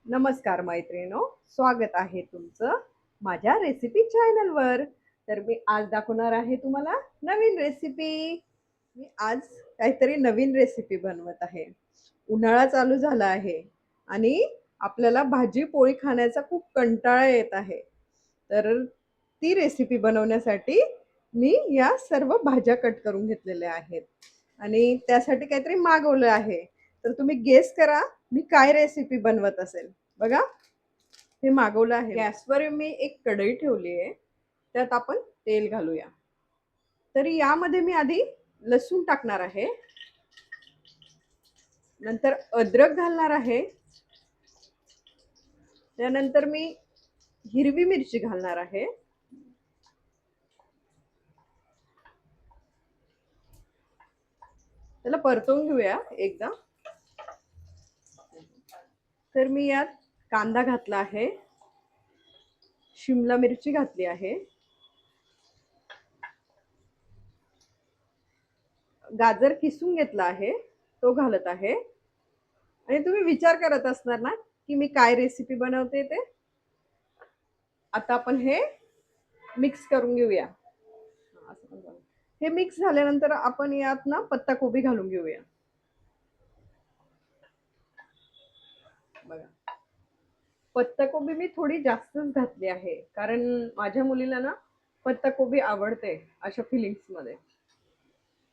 नमस्कार मैत्रिणो, स्वागत आहे तुमचं माझ्या रेसिपी चॅनलवर. तर मी आज दाखवणार आहे तुम्हाला नवीन रेसिपी. मी आज काहीतरी नवीन रेसिपी बनवत आहे. उन्हाळा चालू झाला आहे आणि आपल्याला भाजी पोळी खाण्याचा खूप कंटाळा येत आहे. तर ती रेसिपी बनवण्यासाठी मी या सर्व भाज्या कट करून घेतलेल्या आहेत आणि त्यासाठी काहीतरी मागवलं आहे. तर तुम्ही गेस करा मी काय रेसिपी बनवत असेल. बघा, हे मागवलं आहे. गॅसवर मी एक कढई ठेवली आहे, त्यात आपण तेल घालूया. तर यामध्ये मी आधी लसूण टाकणार आहे, नंतर अद्रक घालणार आहे, त्यानंतर मी हिरवी मिरची घालणार आहे, त्याला परतवून घेऊया एकदा. तर मी यात कांदा घातला आहे, शिमला मिरची घातली आहे, गाजर किसून घेतला आहे तो घालत आहे. आणि तुम्ही विचार करत असणार ना की मी काय रेसिपी बनवते ते. आता आपण हे मिक्स करून घेऊया. हे मिक्स झाल्यानंतर आपण यात ना पत्ताकोबी घालून घेऊया. बघा, पत्ताकोबी मी थोडी जास्तच घातली आहे, कारण माझ्या मुलीला ना पत्ताकोबी आवडते अशा फिलिंग्स मध्ये.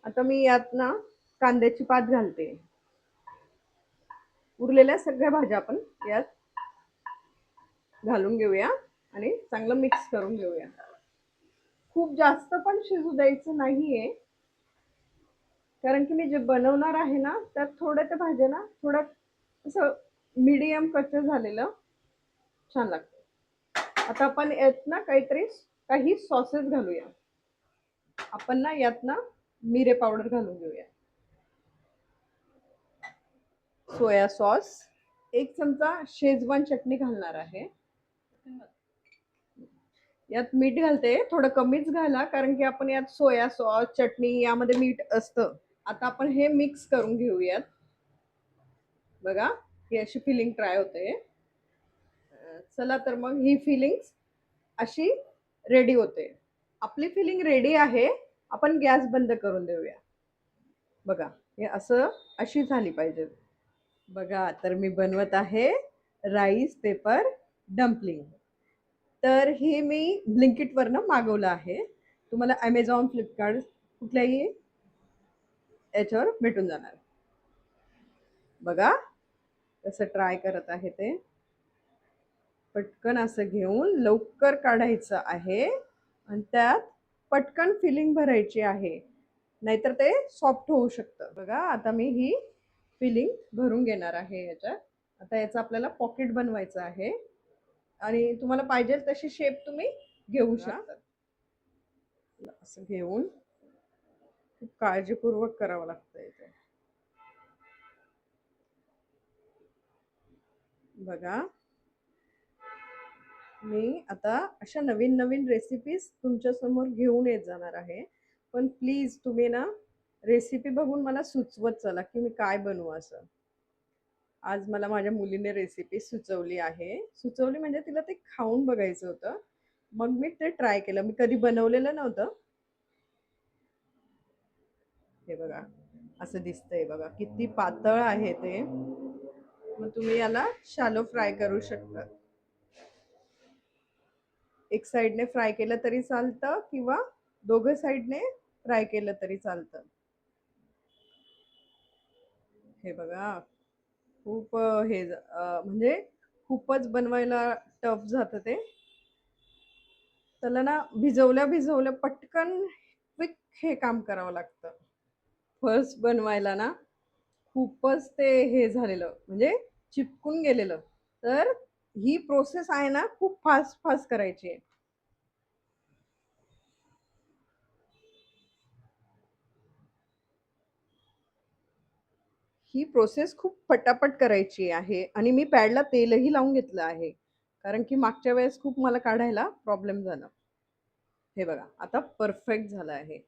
आता मी यात ना कांद्याची पात घालते. उरलेल्या सगळ्या भाज्या आपण यात घालून घेऊया आणि चांगलं मिक्स करून घेऊया. खूप जास्त पण शिजू द्यायचं नाहीये, कारण की मी जे बनवणार आहे ना त्यात थोड्या त्या भाज्या ना थोडं असं मीडियम कच्चं झालेलं छान लागतं. आता आपण यात ना काही सॉसेस घालूया. आपण ना यात ना मिरे पावडर घालून घेऊया, सोया सॉस, एक चमचा शेजवान चटणी घालणार आहे. यात मीठ घालते, थोडं कमीच घाला कारण की आपण यात सोया सॉस चटणी यामध्ये मीठ असतं. आता आपण हे मिक्स करून घेऊयात. बघा, ही अशी फिलिंग ट्राय होते. चला तर मग ही फिलिंग्स अशी रेडी होते. आपली फिलिंग रेडी आहे, आपण गॅस बंद करून देऊया. बघा, हे असं अशी झाली पाहिजे. बघा, तर मी बनवत आहे राईस पेपर डम्पलिंग. तर हे मी ब्लिंकिटवरनं मागवलं आहे. तुम्हाला ॲमेझॉन, फ्लिपकार्ट कुठल्याही याच्यावर भेटून जाणार. बघा कसं ट्राय करत आहे ते. पटकन असं घेऊन लवकर काढायचं आहे आणि त्यात पटकन फिलिंग भरायची आहे, नाहीतर ते सॉफ्ट होऊ शकतं. बघा, आता मी ही फिलिंग भरून घेणार आहे याच्यात. आता याचं आपल्याला पॉकेट बनवायचं आहे आणि तुम्हाला पाहिजे तशी शेप तुम्ही घेऊ शकता. असं घेऊन खूप काळजीपूर्वक करावं लागतं इथे. बघा, मी आता अशा नवीन नवीन रेसिपीज तुमच्या समोर घेऊन येत जाणार आहे. पण प्लीज तुम्ही ना रेसिपी बघून मला सुचवत चला की मी काय बनवू असं. आज मला माझ्या मुलीने रेसिपी सुचवली आहे. सुचवली म्हणजे तिला ते खाऊन बघायचं होतं. मग मी ते ट्राय केलं. मी कधी बनवलेलं नव्हतं. हे बघा, असं दिसतंय बघा. किती पातळ आहे ते. मग तुम्ही याला शॅलो फ्राय करू शकता. एक साइडने फ्राय केलं तरी चालतं किंवा दोघं साइडने फ्राय केलं तरी चालतं. हे बघा, खूप म्हणजे खूपच बनवायला टफ जातं ते. त्याला ना भिजवल्या भिजवल्या पटकन क्विक हे काम करावं लागतं. फर्स्ट बनवायला ना खूपच ते हे झालेलं, म्हणजे चिपकून गेलेलं. तर ही प्रोसेस आहे ना खूप फास्ट फास्ट करायची आहे. ही प्रोसेस खूप पटापट करायची आहे आणि मी पॅडला तेलही लावून घेतलं आहे, कारण की मागच्या वेळेस खूप मला काढायला प्रॉब्लेम झाला. हे बघा, आता परफेक्ट झालं आहे.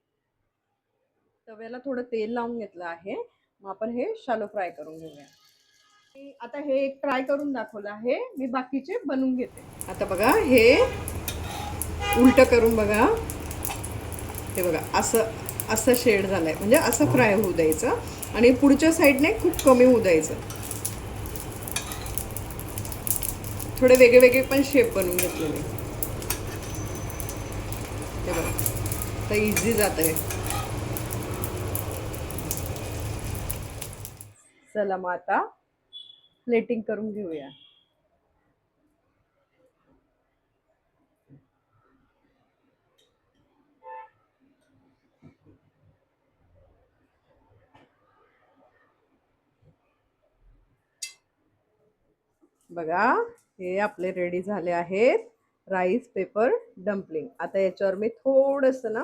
तव्याला थोडं तेल लावून घेतलं आहे. मग आपण हे शालो फ्राय करून घेऊया. आता हे एक ट्राय करून दाखवलं आहे, मी बाकीचे बनवून घेते. आता बघा हे उलट करून बघा, हे बघा असं असं शेड झालंय, म्हणजे असं फ्राय होऊ द्यायचं आणि पुढच्या साईडने खूप कमी होऊ द्यायचं. थोडे वेगळे वेगळे पण शेप बनवून घेतलेले. हे बघा तर इझी जात आहे. चला मग आता प्लेटिंग करून घेऊया. बघा हे आपले रेडी झाले आहेत राईस पेपर डम्पलिंग. आता याच्यावर मी थोडंसं ना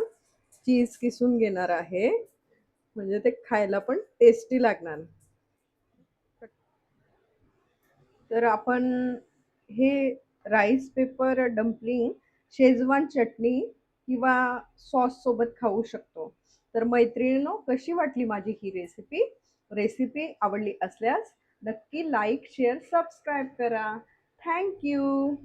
चीज किसून घेणार आहे, म्हणजे ते खायला पण टेस्टी लागणार. तर आपण हे राईस पेपर डम्पलिंग शेजवान चटणी किंवा सॉस सोबत खाऊ शकतो. तर मैत्रिणींनो, कशी वाटली माझी ही रेसिपी? रेसिपी आवडली असल्यास नक्की लाईक शेअर सबस्क्राईब करा. Thank you.